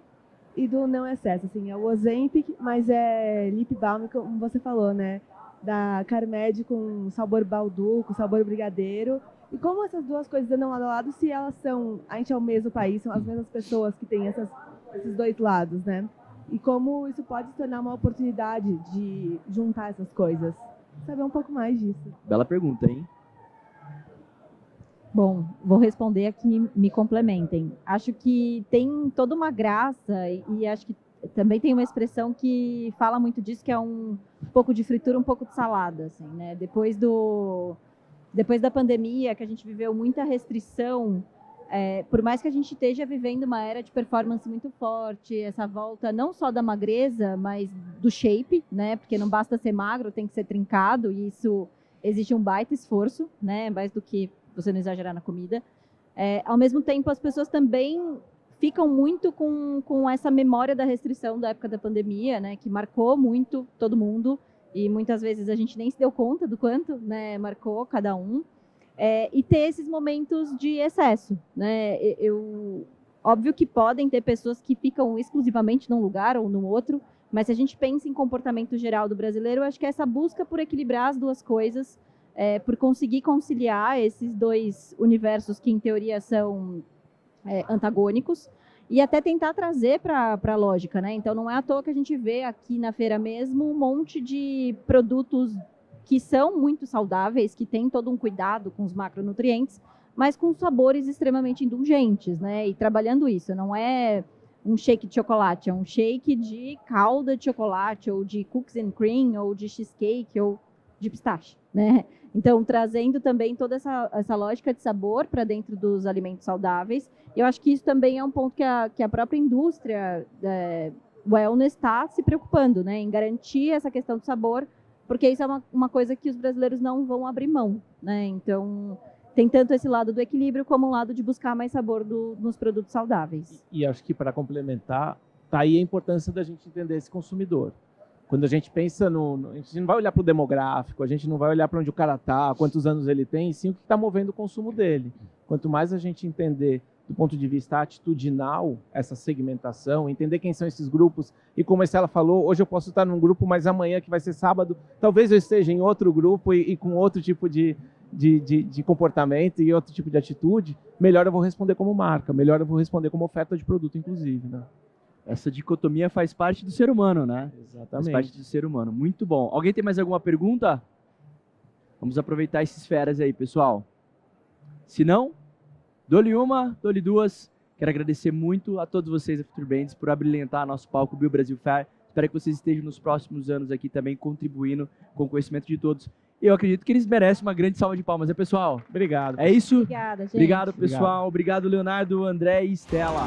e do não excesso, assim, é o Ozempic, mas é lip balm, como você falou, né, da Carmed com sabor baldu, com sabor brigadeiro. E como essas duas coisas andam lado a lado, se elas são, a gente é o mesmo país, são as mesmas pessoas que têm esses dois lados, né? E como isso pode se tornar uma oportunidade de juntar essas coisas. Saber um pouco mais disso. Bela pergunta, hein? Bom, vou responder aqui, me complementem. Acho que tem toda uma graça e acho que também tem uma expressão que fala muito disso, que é um pouco de fritura, um pouco de salada, assim, né? Depois da pandemia, que a gente viveu muita restrição, por mais que a gente esteja vivendo uma era de performance muito forte, essa volta não só da magreza, mas do shape, né? Porque não basta ser magro, tem que ser trincado, e isso exige um baita esforço, né? Mais do que você não exagerar na comida. Ao mesmo tempo, as pessoas também ficam muito com essa memória da restrição da época da pandemia, né, que marcou muito todo mundo, e muitas vezes a gente nem se deu conta do quanto, né, marcou cada um, e ter esses momentos de excesso, né, óbvio que podem ter pessoas que ficam exclusivamente num lugar ou no outro, mas se a gente pensa em comportamento geral do brasileiro, eu acho que é essa busca por equilibrar as duas coisas, por conseguir conciliar esses dois universos que, em teoria, são antagônicos, e até tentar trazer para a lógica, né? Então, não é à toa que a gente vê aqui na feira mesmo um monte de produtos que são muito saudáveis, que têm todo um cuidado com os macronutrientes, mas com sabores extremamente indulgentes, né? E trabalhando isso, não é um shake de chocolate, é um shake de calda de chocolate, ou de cookies and cream, ou de cheesecake, ou de pistache, né? Então, trazendo também toda essa lógica de sabor para dentro dos alimentos saudáveis. Eu acho que isso também é um ponto que a própria indústria wellness está se preocupando, né? Em garantir essa questão do sabor, porque isso é uma coisa que os brasileiros não vão abrir mão, né? Então, tem tanto esse lado do equilíbrio como o lado de buscar mais sabor nos produtos saudáveis. E acho que, para complementar, tá aí a importância da gente entender esse consumidor. Quando a gente pensa a gente não vai olhar para o demográfico, a gente não vai olhar para onde o cara está, quantos anos ele tem, sim o que está movendo o consumo dele. Quanto mais a gente entender do ponto de vista atitudinal essa segmentação, entender quem são esses grupos, e como a Estela falou, hoje eu posso estar num grupo, mas amanhã, que vai ser sábado, talvez eu esteja em outro grupo e com outro tipo de comportamento e outro tipo de atitude, melhor eu vou responder como marca, melhor eu vou responder como oferta de produto, inclusive, né? Essa dicotomia faz parte do ser humano, né? Exatamente. Faz parte do ser humano. Muito bom. Alguém tem mais alguma pergunta? Vamos aproveitar esses feras aí, pessoal. Se não, dou-lhe uma, dou-lhe duas. Quero agradecer muito a todos vocês, a Future Brands, por abrilhantar nosso palco Bio Brasil Fair. Espero que vocês estejam nos próximos anos aqui também contribuindo com o conhecimento de todos. E eu acredito que eles merecem uma grande salva de palmas, né, pessoal? Obrigado. É isso? Obrigada, gente. Obrigado, pessoal. Obrigado, Leonardo, André e Estela.